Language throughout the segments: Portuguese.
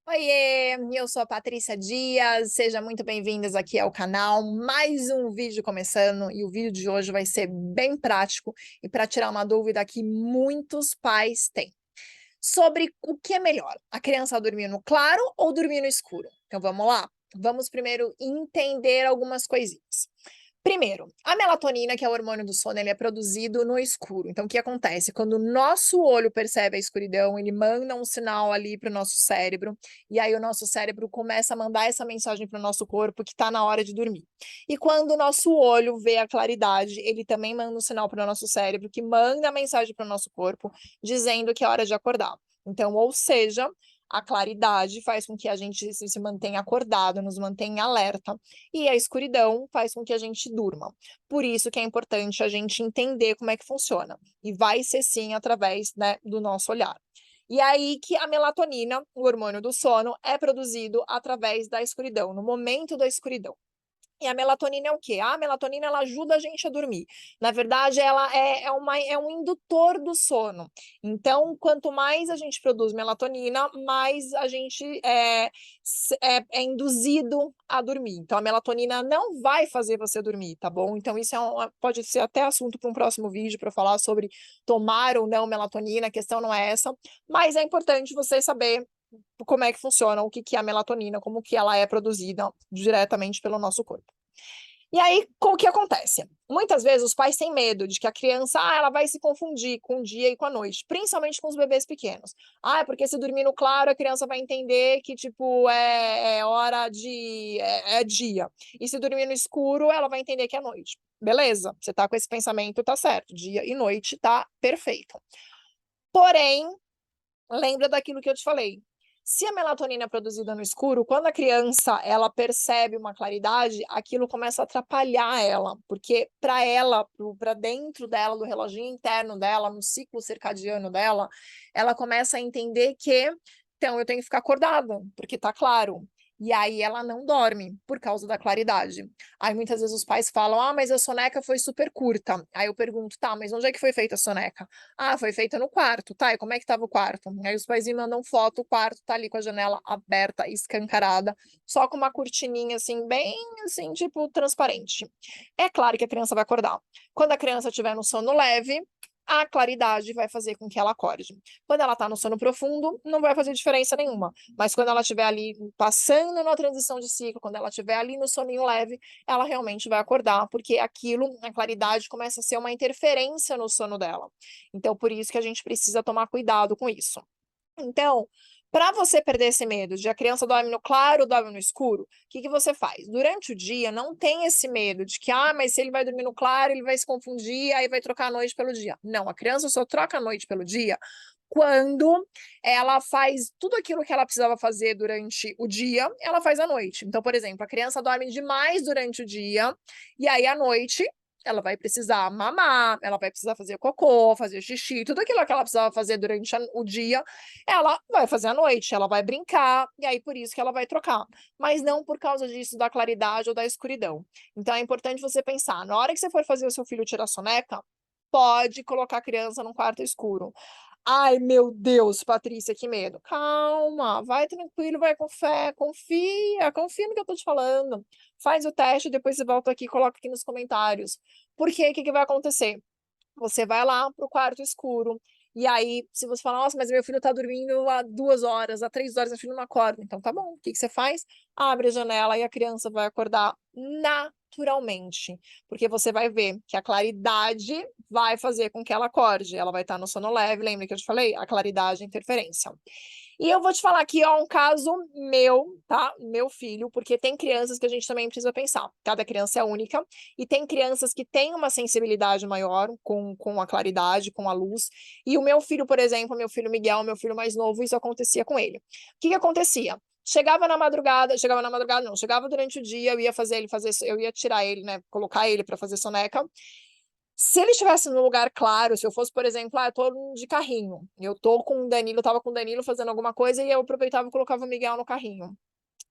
Oiê, eu sou a Patrícia Dias, sejam muito bem-vindas aqui ao canal. Mais um vídeo começando e o vídeo de hoje vai ser bem prático e para tirar uma dúvida que muitos pais têm sobre o que é melhor, a criança dormir no claro ou dormir no escuro. Então vamos lá? Vamos primeiro entender algumas coisinhas. Primeiro, a melatonina, que é o hormônio do sono, ele é produzido no escuro. Então, o que acontece? Quando o nosso olho percebe a escuridão, ele manda um sinal ali para o nosso cérebro, e aí o nosso cérebro começa a mandar essa mensagem para o nosso corpo que está na hora de dormir. E quando o nosso olho vê a claridade, ele também manda um sinal para o nosso cérebro, que manda a mensagem para o nosso corpo, dizendo que é hora de acordar. Então, ou seja, a claridade faz com que a gente se mantenha acordado, nos mantenha alerta, e a escuridão faz com que a gente durma. Por isso que é importante a gente entender como é que funciona. E vai ser sim através, né, do nosso olhar. E aí que a melatonina, o hormônio do sono, é produzido através da escuridão, no momento da escuridão. E a melatonina é o quê? A melatonina ela ajuda a gente a dormir. Na verdade, ela é um indutor do sono. Então, quanto mais a gente produz melatonina, mais a gente é induzido a dormir. Então, a melatonina não vai fazer você dormir, tá bom? Então, isso pode ser até assunto para um próximo vídeo para falar sobre tomar ou não melatonina. A questão não é essa, mas é importante você saber como é que funciona, o que que é a melatonina, como que ela é produzida diretamente pelo nosso corpo. E aí, o que acontece? Muitas vezes os pais têm medo de que a criança, ela vai se confundir com o dia e com a noite, principalmente com os bebês pequenos. Porque se dormir no claro, a criança vai entender que, tipo, é hora de... é dia. E se dormir no escuro, ela vai entender que é noite. Beleza, você tá com esse pensamento, tá certo. Dia e noite tá perfeito. Porém, lembra daquilo que eu te falei. Se a melatonina é produzida no escuro, quando a criança ela percebe uma claridade, aquilo começa a atrapalhar ela, porque para ela, para dentro dela, do reloginho interno dela, no ciclo circadiano dela, ela começa a entender que então eu tenho que ficar acordada, porque tá claro. E aí ela não dorme por causa da claridade. Aí muitas vezes os pais falam: "Ah, mas a soneca foi super curta". Aí eu pergunto: "Tá, mas onde é que foi feita a soneca?". "Ah, foi feita no quarto". "Tá, e como é que estava o quarto?". Aí os pais me mandam foto, o quarto tá ali com a janela aberta, escancarada, só com uma cortininha, assim, bem, assim, tipo, transparente. É claro que a criança vai acordar. Quando a criança estiver no sono leve, a claridade vai fazer com que ela acorde. Quando ela tá no sono profundo, não vai fazer diferença nenhuma, mas quando ela estiver ali passando na transição de ciclo, quando ela estiver ali no soninho leve, ela realmente vai acordar, porque aquilo, a claridade, começa a ser uma interferência no sono dela. Então, por isso que a gente precisa tomar cuidado com isso. Então, para você perder esse medo de a criança dorme no claro ou dorme no escuro, o que que você faz? Durante o dia, não tem esse medo de que, mas se ele vai dormir no claro, ele vai se confundir, aí vai trocar a noite pelo dia. Não, a criança só troca a noite pelo dia quando ela faz tudo aquilo que ela precisava fazer durante o dia, ela faz à noite. Então, por exemplo, a criança dorme demais durante o dia, e aí à noite ela vai precisar mamar, ela vai precisar fazer cocô, fazer xixi, tudo aquilo que ela precisava fazer durante o dia, ela vai fazer à noite, ela vai brincar, e aí por isso que ela vai trocar. Mas não por causa disso da claridade ou da escuridão. Então é importante você pensar, na hora que você for fazer o seu filho tirar soneca, pode colocar a criança num quarto escuro. Ai, meu Deus, Patrícia, que medo. Calma, vai tranquilo, vai com fé, confia no que eu tô te falando. Faz o teste, depois você volta aqui e coloca aqui nos comentários. Porque o que que vai acontecer? Você vai lá para o quarto escuro, e aí, se você falar: "Nossa, mas meu filho está dormindo há 2 horas, há 3 horas, meu filho não acorda", então tá bom, o que que você faz? Abre a janela e a criança vai acordar naturalmente, porque você vai ver que a claridade vai fazer com que ela acorde, ela vai estar no sono leve, lembra que eu te falei? A claridade e interferência. E eu vou te falar aqui, ó, um caso meu, tá? Meu filho, porque tem crianças que a gente também precisa pensar. Cada criança é única, e tem crianças que têm uma sensibilidade maior com a claridade, com a luz. E o meu filho, por exemplo, meu filho Miguel, meu filho mais novo, isso acontecia com ele. O que que acontecia? Chegava na madrugada não, chegava durante o dia, eu ia tirar ele, né, colocar ele para fazer soneca, se ele estivesse no lugar claro, se eu fosse, por exemplo, eu tô de carrinho, eu tô com o Danilo, eu estava com o Danilo fazendo alguma coisa e eu aproveitava e colocava o Miguel no carrinho.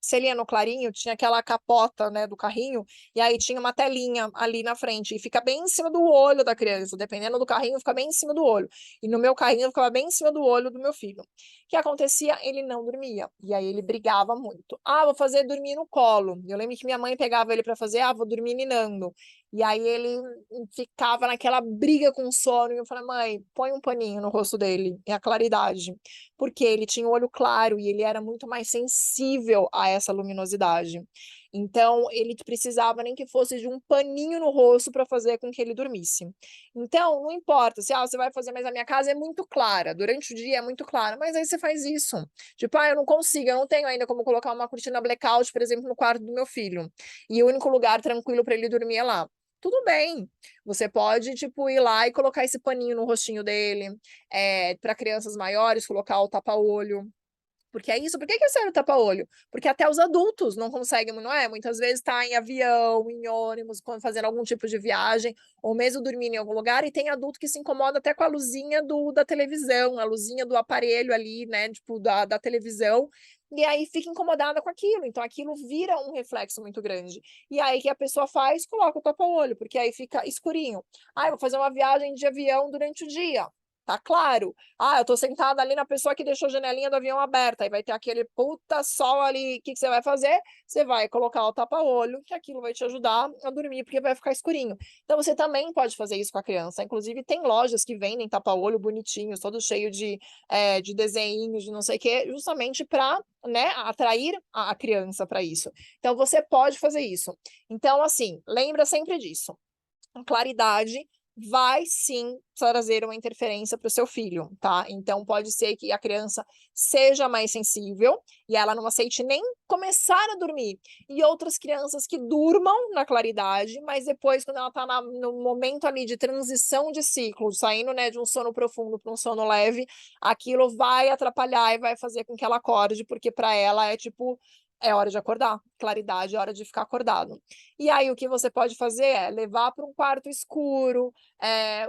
você lia no clarinho, tinha aquela capota, né, do carrinho, e aí tinha uma telinha ali na frente, e fica bem em cima do olho da criança, dependendo do carrinho, fica bem em cima do olho. E no meu carrinho ficava bem em cima do olho do meu filho. O que acontecia? Ele não dormia, e aí ele brigava muito. Ah, vou fazer dormir no colo. Eu lembro que minha mãe pegava ele para fazer, vou dormir ninando. E aí ele ficava naquela briga com o sono, e eu falei, mãe, põe um paninho no rosto dele, é a claridade. Porque ele tinha o olho claro e ele era muito mais sensível a essa luminosidade. Então, ele precisava nem que fosse de um paninho no rosto para fazer com que ele dormisse. Então, não importa se você vai fazer, mas a minha casa é muito clara, durante o dia é muito clara, mas aí você faz isso. Tipo, eu não consigo, eu não tenho ainda como colocar uma cortina blackout, por exemplo, no quarto do meu filho. E o único lugar tranquilo para ele dormir é lá. Tudo bem, você pode, tipo, ir lá e colocar esse paninho no rostinho dele, para crianças maiores, colocar o tapa-olho. Porque é isso. Por que serve o tapa-olho? Porque até os adultos não conseguem, não é? Muitas vezes está em avião, em ônibus, quando fazendo algum tipo de viagem, ou mesmo dormindo em algum lugar, e tem adulto que se incomoda até com a luzinha da televisão, a luzinha do aparelho ali, né? Tipo, da televisão. E aí fica incomodada com aquilo. Então aquilo vira um reflexo muito grande. E aí o que a pessoa faz? Coloca o tapa-olho, porque aí fica escurinho. Eu vou fazer uma viagem de avião durante o dia. Tá claro. Eu tô sentada ali na pessoa que deixou a janelinha do avião aberta, aí vai ter aquele puta sol ali, o que você vai fazer? Você vai colocar o tapa-olho, que aquilo vai te ajudar a dormir, porque vai ficar escurinho. Então, você também pode fazer isso com a criança, inclusive tem lojas que vendem tapa-olho bonitinhos, todo cheio de desenhinhos, de não sei o quê, justamente para, né, atrair a criança para isso. Então, você pode fazer isso. Então, assim, lembra sempre disso. Claridade vai sim trazer uma interferência para o seu filho, tá? Então pode ser que a criança seja mais sensível e ela não aceite nem começar a dormir. E outras crianças que durmam na claridade, mas depois, quando ela está no momento ali de transição de ciclo, saindo, né, de um sono profundo para um sono leve, aquilo vai atrapalhar e vai fazer com que ela acorde, porque para ela é tipo, é hora de acordar, claridade, é hora de ficar acordado. E aí o que você pode fazer é levar para um quarto escuro,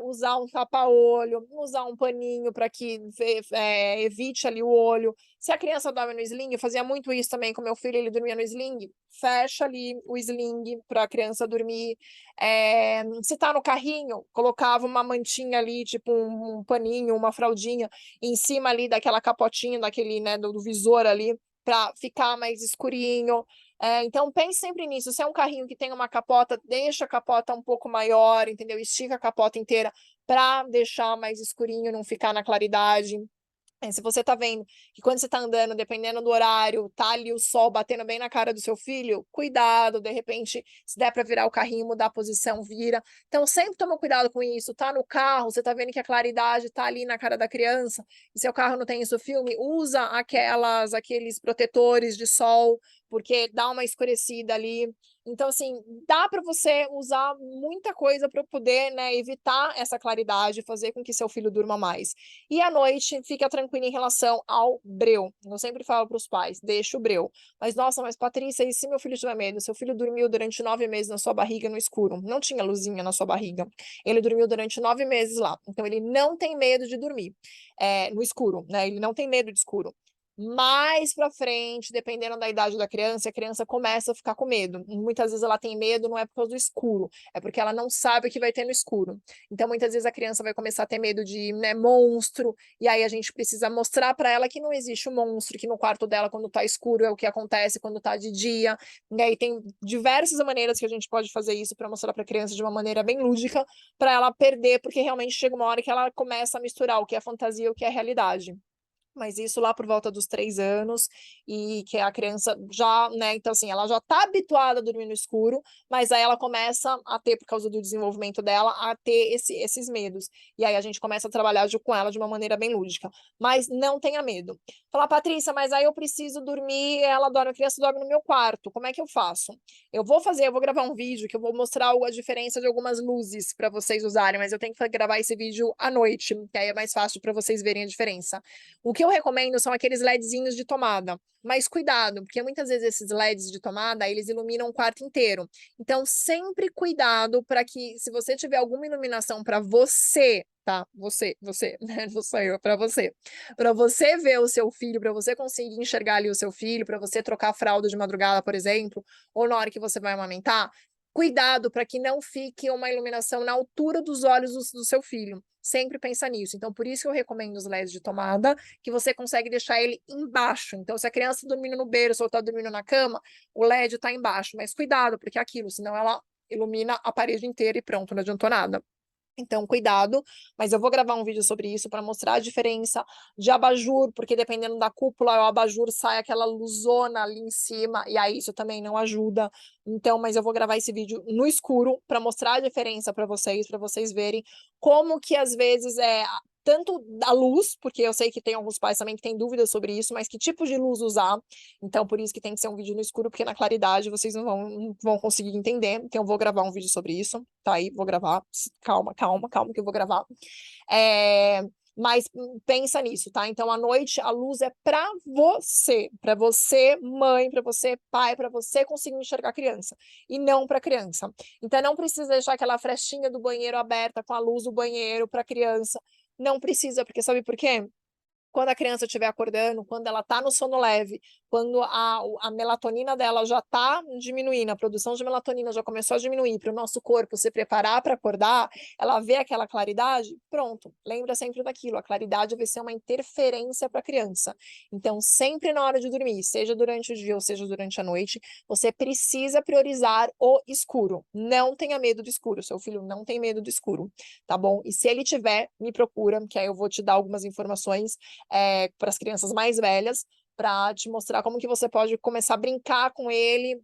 usar um tapa-olho, usar um paninho para que evite ali o olho. Se a criança dorme no sling, eu fazia muito isso também com meu filho, ele dormia no sling, fecha ali o sling para a criança dormir. Se está no carrinho, colocava uma mantinha ali, tipo um paninho, uma fraldinha, em cima ali daquela capotinha, daquele, né, do visor ali, para ficar mais escurinho. Então pense sempre nisso. Se é um carrinho que tem uma capota, deixa a capota um pouco maior, entendeu? Estica a capota inteira para deixar mais escurinho, não ficar na claridade. Se você tá vendo que quando você tá andando, dependendo do horário, tá ali o sol batendo bem na cara do seu filho, cuidado, de repente, se der para virar o carrinho, mudar a posição, vira. Então, sempre toma cuidado com isso. Tá no carro, você tá vendo que a claridade tá ali na cara da criança, e seu carro não tem isso filme, usa aqueles protetores de sol, porque dá uma escurecida ali. Então, assim, dá para você usar muita coisa para poder, né, evitar essa claridade, fazer com que seu filho durma mais. E à noite, fica tranquila em relação ao breu. Eu sempre falo para os pais, deixa o breu. Mas, nossa, mas Patrícia, e se meu filho tiver medo? Seu filho dormiu durante 9 meses na sua barriga no escuro. Não tinha luzinha na sua barriga. Ele dormiu durante 9 meses lá. Então, ele não tem medo de dormir no escuro, né? Ele não tem medo de escuro. Mais para frente, dependendo da idade da a criança começa a ficar com medo. Muitas vezes ela tem medo, não é por causa do escuro, é porque ela não sabe o que vai ter no escuro. Então, muitas vezes a criança vai começar a ter medo de, né, monstro, e aí a gente precisa mostrar para ela que não existe um monstro, que no quarto dela, quando tá escuro, é o que acontece quando tá de dia. E aí tem diversas maneiras que a gente pode fazer isso para mostrar para a criança de uma maneira bem lúdica, para ela perder, porque realmente chega uma hora que ela começa a misturar o que é fantasia e o que é realidade. Mas isso lá por volta dos 3 anos, e que a criança já, né, então assim, ela já tá habituada a dormir no escuro, mas aí ela começa a ter, por causa do desenvolvimento dela, a ter esses medos. E aí a gente começa a trabalhar com ela de uma maneira bem lúdica. Mas não tenha medo. Falar, Patrícia, mas aí eu preciso dormir, a criança dorme no meu quarto, como é que eu faço? Eu vou gravar um vídeo que eu vou mostrar a diferença de algumas luzes para vocês usarem, mas eu tenho que gravar esse vídeo à noite, que aí é mais fácil para vocês verem a diferença. O que eu recomendo são aqueles LEDzinhos de tomada, mas cuidado, porque muitas vezes esses LEDs de tomada, eles iluminam o quarto inteiro. Então, sempre cuidado para que, se você tiver alguma iluminação para você, tá? Você, né? Não sou eu, para você ver o seu filho, para você conseguir enxergar ali o seu filho, para você trocar a fralda de madrugada, por exemplo, ou na hora que você vai amamentar, cuidado para que não fique uma iluminação na altura dos olhos do seu filho. Sempre pensa nisso. Então, por isso que eu recomendo os LEDs de tomada, que você consegue deixar ele embaixo. Então, se a criança está dormindo no berço ou está dormindo na cama, o LED está embaixo. Mas cuidado, porque é aquilo, senão ela ilumina a parede inteira e pronto, não adiantou nada. Então, cuidado, mas eu vou gravar um vídeo sobre isso para mostrar a diferença de abajur, porque dependendo da cúpula, o abajur sai aquela luzona ali em cima, e aí isso também não ajuda. Então, mas eu vou gravar esse vídeo no escuro para mostrar a diferença para vocês verem como que às vezes tanto a luz, porque eu sei que tem alguns pais também que têm dúvidas sobre isso, mas que tipo de luz usar. Então, por isso que tem que ser um vídeo no escuro, porque na claridade vocês não vão conseguir entender. Então, eu vou gravar um vídeo sobre isso, tá aí, vou gravar. Calma, que eu vou gravar. Mas pensa nisso, tá? Então, à noite, a luz é para você, mãe, para você, pai, para você conseguir enxergar a criança, e não para a criança. Então, não precisa deixar aquela frestinha do banheiro aberta com a luz do banheiro para a criança. Não precisa, porque sabe por quê? Quando a criança estiver acordando, quando ela está no sono leve, quando a melatonina dela já está diminuindo, a produção de melatonina já começou a diminuir, para o nosso corpo se preparar para acordar, ela vê aquela claridade, pronto, lembra sempre daquilo, a claridade vai ser uma interferência para a criança. Então, sempre na hora de dormir, seja durante o dia ou seja durante a noite, você precisa priorizar o escuro. Não tenha medo do escuro, seu filho não tem medo do escuro, tá bom? E se ele tiver, me procura, que aí eu vou te dar algumas informações para as crianças mais velhas, para te mostrar como que você pode começar a brincar com ele,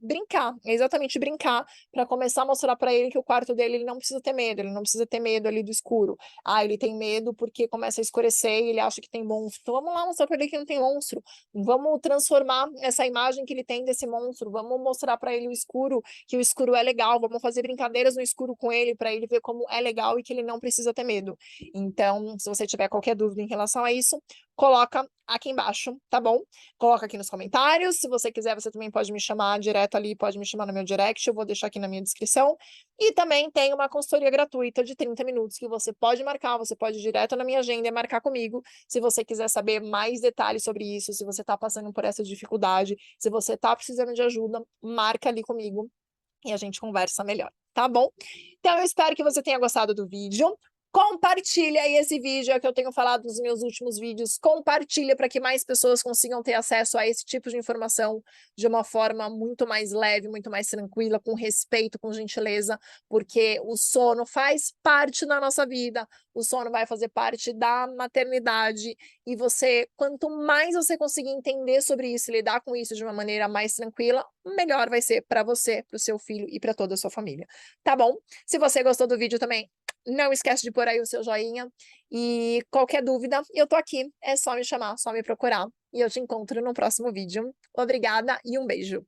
exatamente brincar, para começar a mostrar para ele que o quarto dele ele não precisa ter medo, ele não precisa ter medo ali do escuro. Ah, ele tem medo porque começa a escurecer e ele acha que tem monstro. Então vamos lá mostrar para ele que não tem monstro. Vamos transformar essa imagem que ele tem desse monstro, vamos mostrar para ele o escuro, que o escuro é legal, vamos fazer brincadeiras no escuro com ele para ele ver como é legal e que ele não precisa ter medo. Então, se você tiver qualquer dúvida em relação a isso, coloca aqui embaixo, tá bom? Coloca aqui nos comentários. Se você quiser, você também pode me chamar direto ali, pode me chamar no meu direct, eu vou deixar aqui na minha descrição. E também tem uma consultoria gratuita de 30 minutos que você pode marcar, você pode ir direto na minha agenda e marcar comigo. Se você quiser saber mais detalhes sobre isso, se você está passando por essa dificuldade, se você está precisando de ajuda, marca ali comigo e a gente conversa melhor, tá bom? Então, eu espero que você tenha gostado do vídeo. Compartilha aí esse vídeo, é que eu tenho falado nos meus últimos vídeos. Compartilha para que mais pessoas consigam ter acesso a esse tipo de informação de uma forma muito mais leve, muito mais tranquila, com respeito, com gentileza, porque o sono faz parte da nossa vida, o sono vai fazer parte da maternidade, e você, quanto mais você conseguir entender sobre isso e lidar com isso de uma maneira mais tranquila, melhor vai ser para você, para o seu filho e para toda a sua família. Tá bom? Se você gostou do vídeo também, não esquece de pôr aí o seu joinha, e qualquer dúvida, eu tô aqui, é só me chamar, só me procurar, e eu te encontro no próximo vídeo. Obrigada e um beijo!